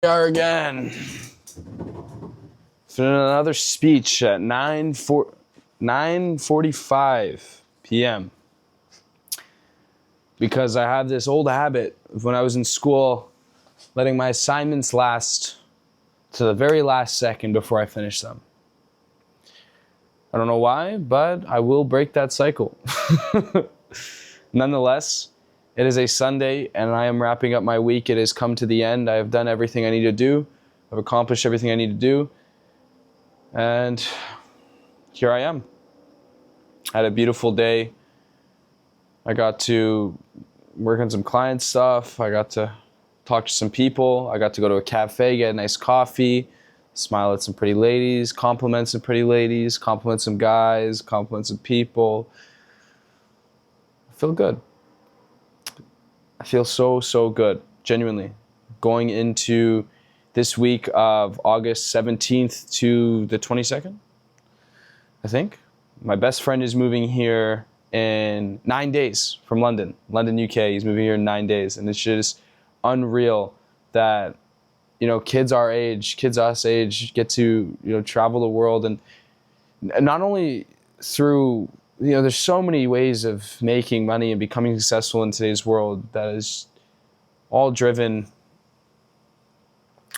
We are again. Doing another speech at 9:45 p.m. because I have this old habit of when I was in school letting my assignments last to the very last second before I finish them. I don't know why, but I will break that cycle. Nonetheless, it is a Sunday and I am wrapping up my week. It has come to the end. I have done everything I need to do. I've accomplished everything I need to do. And here I am. I had a beautiful day. I got to work on some client stuff. I got to talk to some people. I got to go to a cafe, get a nice coffee, smile at some pretty ladies, compliment some pretty ladies, compliment some guys, compliment some people. I feel good. I feel so good, genuinely. Going into this week of August 17th to the 22nd, I think. My best friend is moving here in 9 days from London, UK. He's moving here in 9 days. And it's just unreal that, kids our age, kids us age get to, travel the world. And not only through, there's so many ways of making money and becoming successful in today's world that is all driven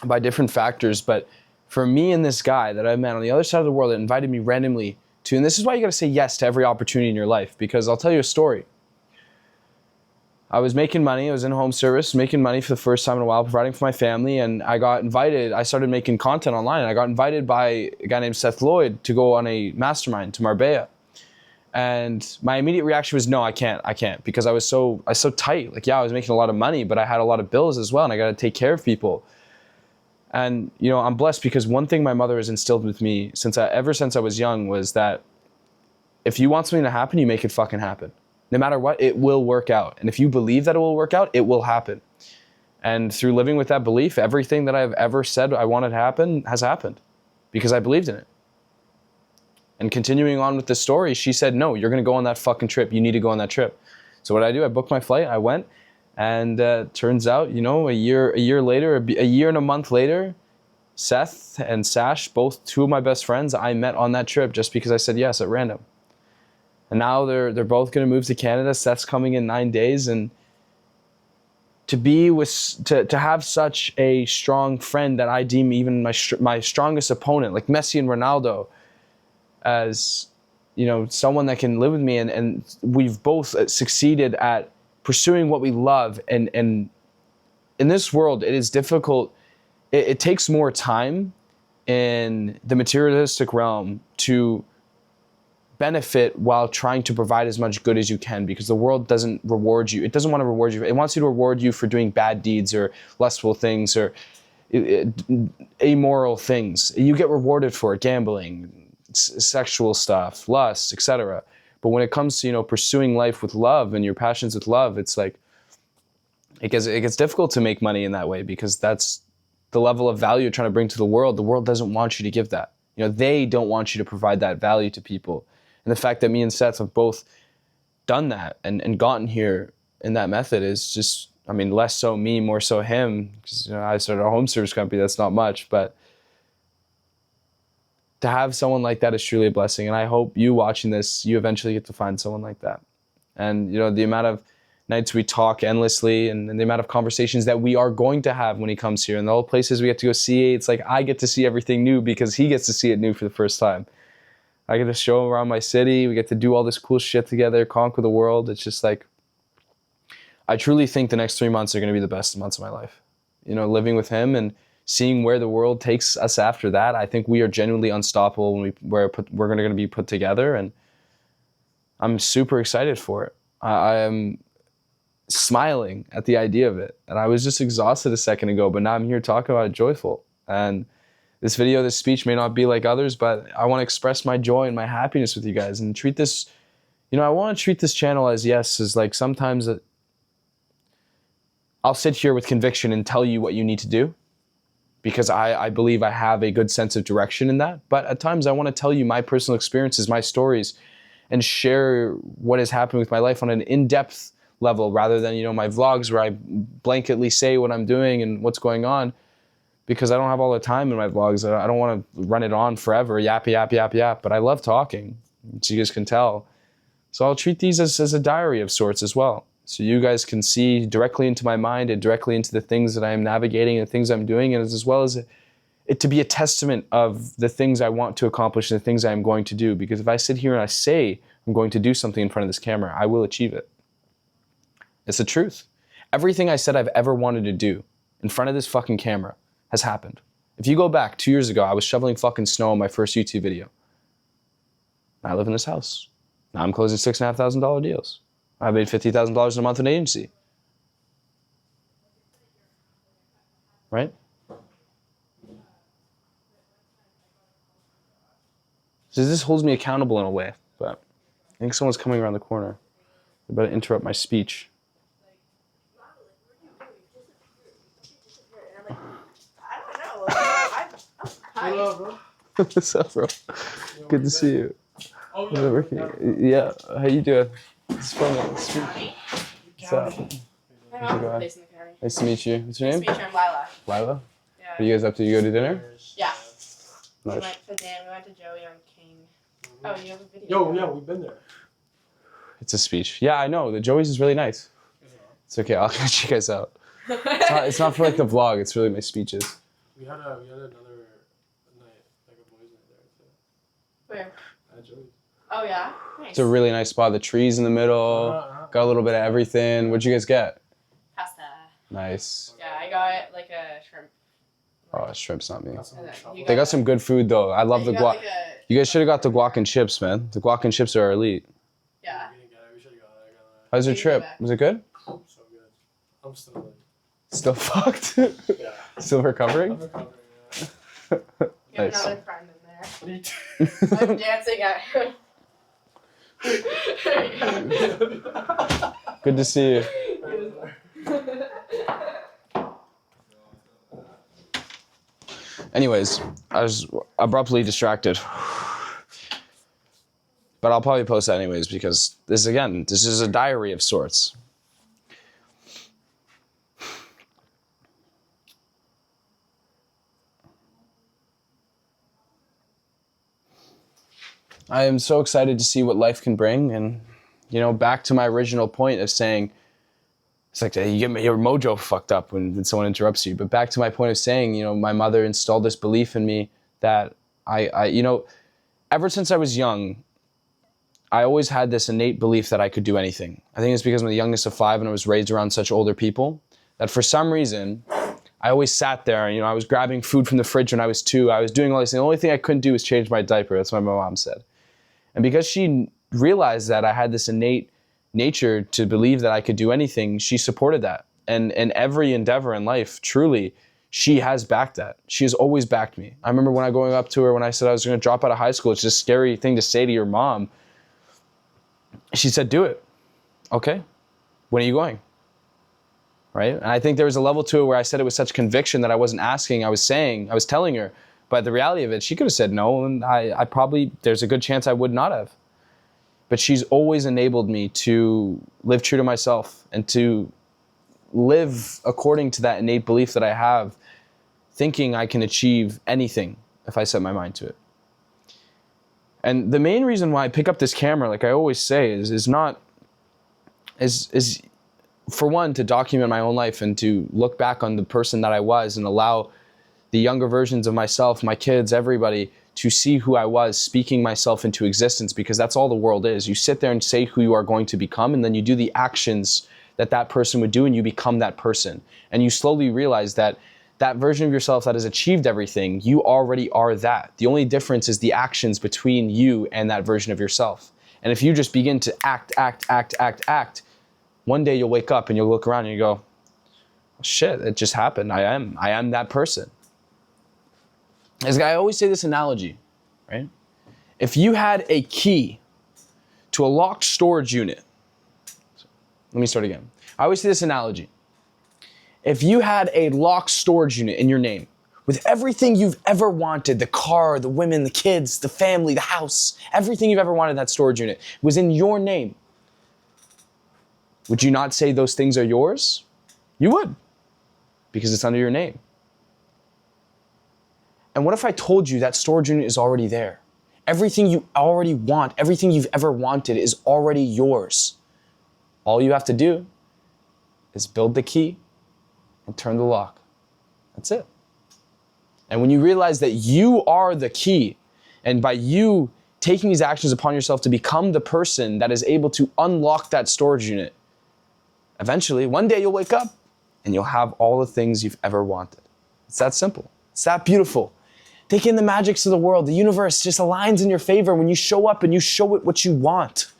by different factors. But for me and this guy that I met on the other side of the world that invited me randomly to, and this is why you got to say yes to every opportunity in your life, because I'll tell you a story. I was making money. I was in home service, making money for the first time in a while, providing for my family, and I got invited. I started making content online, and I got invited by a guy named Seth Lloyd to go on a mastermind to Marbella. And my immediate reaction was, no, I can't, because I was so tight. Like, yeah, I was making a lot of money, but I had a lot of bills as well, and I got to take care of people. And, I'm blessed because one thing my mother has instilled with me ever since I was young was that if you want something to happen, you make it fucking happen. No matter what, it will work out. And if you believe that it will work out, it will happen. And through living with that belief, everything that I've ever said I wanted to happen has happened because I believed in it. And continuing on with the story, she said, no, you're going to go on that fucking trip. You need to go on that trip. So what did I do? I booked my flight. I went. And turns out, a year later, a year and a month later, Seth and Sash, both two of my best friends, I met on that trip just because I said yes at random. And now they're both going to move to Canada. Seth's coming in 9 days, and to have such a strong friend that I deem even my strongest opponent, like Messi and Ronaldo, as someone that can live with me, and we've both succeeded at pursuing what we love. And in this world, it is difficult. It takes more time in the materialistic realm to benefit while trying to provide as much good as you can, because the world doesn't reward you. It doesn't want to reward you. It wants you to reward you for doing bad deeds or lustful things or amoral things. You get rewarded for it, gambling, sexual stuff, lust, etc. But when it comes to, pursuing life with love and your passions with love, it's like, it gets difficult to make money in that way, because that's the level of value you're trying to bring to the world. The world doesn't want you to give that. They don't want you to provide that value to people. And the fact that me and Seth have both done that and gotten here in that method is just, less so me, more so him. Because, I started a home service company, that's not much, but to have someone like that is truly a blessing. And I hope you watching this, you eventually get to find someone like that. And, the amount of nights we talk endlessly and the amount of conversations that we are going to have when he comes here and all the places we get to go see, it's like I get to see everything new because he gets to see it new for the first time. I get to show him around my city. We get to do all this cool shit together, conquer the world. It's just like, I truly think the next 3 months are going to be the best months of my life. Living with him and seeing where the world takes us after that. I think we are genuinely unstoppable when we're going to be put together, and I'm super excited for it. I am smiling at the idea of it, and I was just exhausted a second ago, but now I'm here talking about it joyful. And this speech may not be like others, but I want to express my joy and my happiness with you guys and treat this, I want to treat this channel as like sometimes I'll sit here with conviction and tell you what you need to do, because I believe I have a good sense of direction in that. But at times I want to tell you my personal experiences, my stories, and share what has happened with my life on an in-depth level rather than, my vlogs where I blanketly say what I'm doing and what's going on. because I don't have all the time in my vlogs. I don't want to run it on forever, yap, yap, yap, yap. But I love talking, so you guys can tell. So I'll treat these as a diary of sorts as well. So you guys can see directly into my mind and directly into the things that I am navigating and the things I'm doing, and as well as it to be a testament of the things I want to accomplish and the things I am going to do. Because if I sit here and I say I'm going to do something in front of this camera, I will achieve it. It's the truth. Everything I said I've ever wanted to do in front of this fucking camera has happened. If you go back 2 years ago, I was shoveling fucking snow in my first YouTube video. I live in this house. Now I'm closing $6,500 deals. I made $50,000 a month in an agency. Right? So this holds me accountable in a way, but I think someone's coming around the corner. They better interrupt my speech. Hello, bro. What's up, bro? Good to see you. Yeah, how you doing? It's fun. What's up? Nice to meet you. What's your name? Nice to meet you. I'm Lila. Lila? Yeah. What are you guys up to? You go to dinner? Yeah. We Nice. went to Dan. We went to Joey on King. Oh, you have a video. Yo, yeah, we've been there. It's a speech. Yeah, I know. The Joey's is really nice. It's okay. I'll get you guys out. It's not for like the vlog. It's really my speeches. We had another night, like a boys' night there too. Where? At Joey's. Oh yeah. Nice. It's a really nice spot. The trees in the middle. Got a little bit of everything. What'd you guys get? Pasta. Nice. Yeah, I got like a shrimp. Oh, shrimp's not me. Got some And then truffle. you They got some good food though. I love the you guac. got, like, You guys should have got the guac and chips, man. The guac and chips are elite. Yeah. We didn't get it. We should have got it. How's your We trip? go back. Was it good? So good. I'm still like, Still fucked? yeah. Still recovering? I'm recovering. Yeah. You have Nice. another friend in there. What are you doing? I'm dancing at him. There you go. Good to see you. Anyways, I was abruptly distracted. But I'll probably post that anyways because this is a diary of sorts. I am so excited to see what life can bring, and back to my original point of saying it's like you get your mojo fucked up when someone interrupts you. But back to my point of saying, my mother installed this belief in me that I ever since I was young, I always had this innate belief that I could do anything. I think it's because I'm the youngest of 5 and I was raised around such older people that for some reason I always sat there and I was grabbing food from the fridge when I was 2. I was doing all these things. The only thing I couldn't do was change my diaper. That's what my mom said. And because she realized that I had this innate nature to believe that I could do anything, she supported that. And in every endeavor in life, truly, she has backed that. She has always backed me. I remember when I going up to her when I said I was going to drop out of high school. It's just a scary thing to say to your mom. She said, do it. Okay. When are you going? Right? And I think there was a level to it where I said it with such conviction that I wasn't asking, I was telling her. But the reality of it, she could have said no, and I probably, there's a good chance I would not have. But she's always enabled me to live true to myself and to live according to that innate belief that I have, thinking I can achieve anything if I set my mind to it. And the main reason why I pick up this camera, like I always say, is for one, to document my own life and to look back on the person that I was and allow the younger versions of myself, my kids, everybody, to see who I was, speaking myself into existence, because that's all the world is. You sit there and say who you are going to become, and then you do the actions that person would do, and you become that person. And you slowly realize that that version of yourself that has achieved everything, you already are that. The only difference is the actions between you and that version of yourself. And if you just begin to act, one day you'll wake up and you'll look around and you go, shit, it just happened. I am that person. I always say this analogy, right? If you had a key to a locked storage unit, let me start again. I always say this analogy. If you had a locked storage unit in your name with everything you've ever wanted, the car, the women, the kids, the family, the house, everything you've ever wanted in that storage unit was in your name, would you not say those things are yours? You would, because it's under your name. And what if I told you that storage unit is already there? Everything you already want, everything you've ever wanted is already yours. All you have to do is build the key and turn the lock. That's it. And when you realize that you are the key, and by you taking these actions upon yourself to become the person that is able to unlock that storage unit, eventually, one day you'll wake up and you'll have all the things you've ever wanted. It's that simple. It's that beautiful. Take in the magics of the world. The universe just aligns in your favor when you show up and you show it what you want.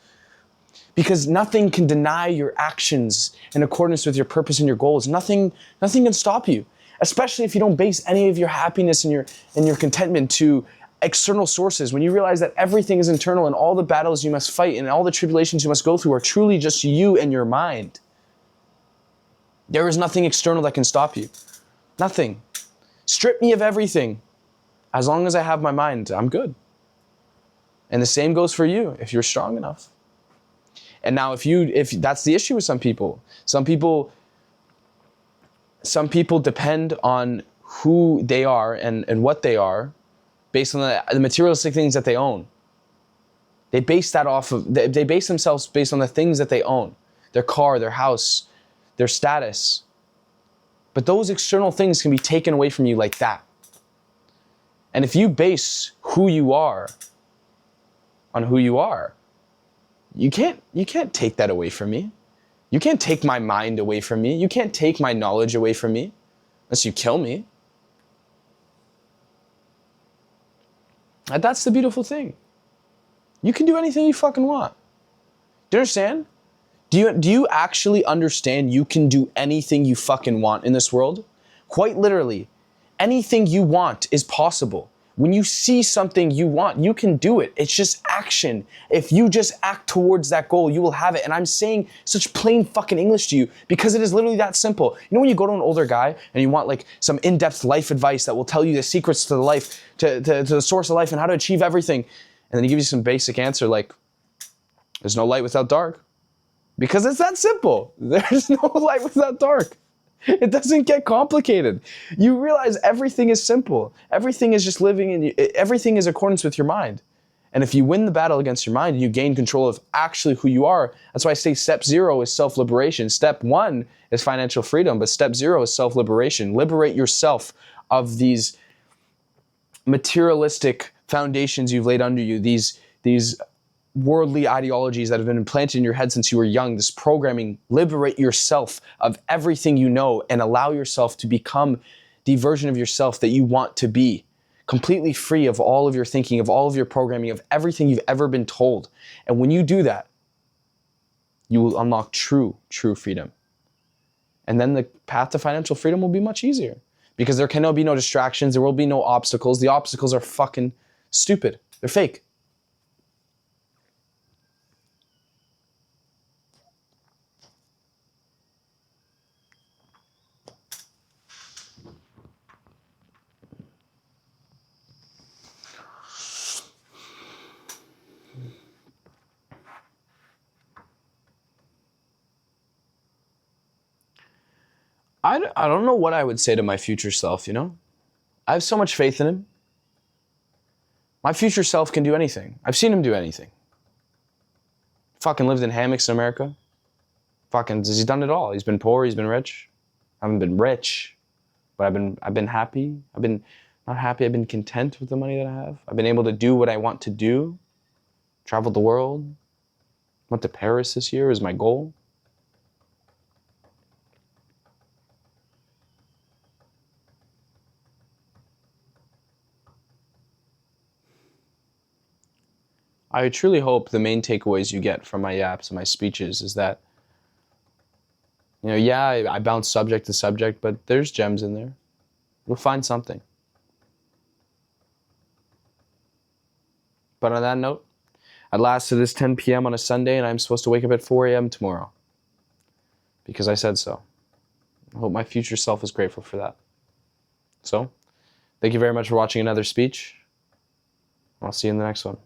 Because nothing can deny your actions in accordance with your purpose and your goals. Nothing can stop you, especially if you don't base any of your happiness and your contentment to external sources. When you realize that everything is internal and all the battles you must fight and all the tribulations you must go through are truly just you and your mind. There is nothing external that can stop you. Nothing. Strip me of everything. As long as I have my mind, I'm good. And the same goes for you if you're strong enough. And now if that's the issue with some people depend on who they are and what they are based on the materialistic things that they own. They base themselves based on the things that they own. Their car, their house, their status. But those external things can be taken away from you like that. And if you base who you are on who you are, you can't take that away from me. You can't take my mind away from me. You can't take my knowledge away from me unless you kill me. And that's the beautiful thing. You can do anything you fucking want. Do you understand? Do you actually understand you can do anything you fucking want in this world? Quite literally, anything you want is possible. When you see something you want, you can do it. It's just action. If you just act towards that goal, you will have it. And I'm saying such plain fucking English to you because it is literally that simple. You know when you go to an older guy and you want like some in-depth life advice that will tell you the secrets to the life, to the source of life and how to achieve everything. And then he gives you some basic answer like, there's no light without dark. Because it's that simple. There's no light without dark. It doesn't get complicated. You realize everything is simple. Everything is just everything is accordance with your mind. And if you win the battle against your mind, you gain control of actually who you are. That's why I say step 0 is self-liberation. Step 1 is financial freedom, but step 0 is self-liberation. Liberate yourself of these materialistic foundations you've laid under you, these worldly ideologies that have been implanted in your head since you were young, this programming. Liberate yourself of everything you know and allow yourself to become the version of yourself that you want to be, completely free of all of your thinking, of all of your programming, of everything you've ever been told. And when you do that, you will unlock true freedom. And then the path to financial freedom will be much easier because there can be no distractions. There will be no obstacles. The obstacles are fucking stupid. They're fake. I don't know what I would say to my future self, you know? I have so much faith in him. My future self can do anything. I've seen him do anything. Fucking lived in hammocks in America. He's done it all. He's been poor, he's been rich. I haven't been rich, but I've been happy. I've been not happy, I've been content with the money that I have. I've been able to do what I want to do. Traveled the world. Went to Paris this year is my goal. I truly hope the main takeaways you get from my yaps and my speeches is that, you know, yeah, I bounce subject to subject, but there's gems in there. You'll find something. But on that note, at last it is 10 p.m. on a Sunday and I'm supposed to wake up at 4 a.m. tomorrow. Because I said so. I hope my future self is grateful for that. So, thank you very much for watching another speech. I'll see you in the next one.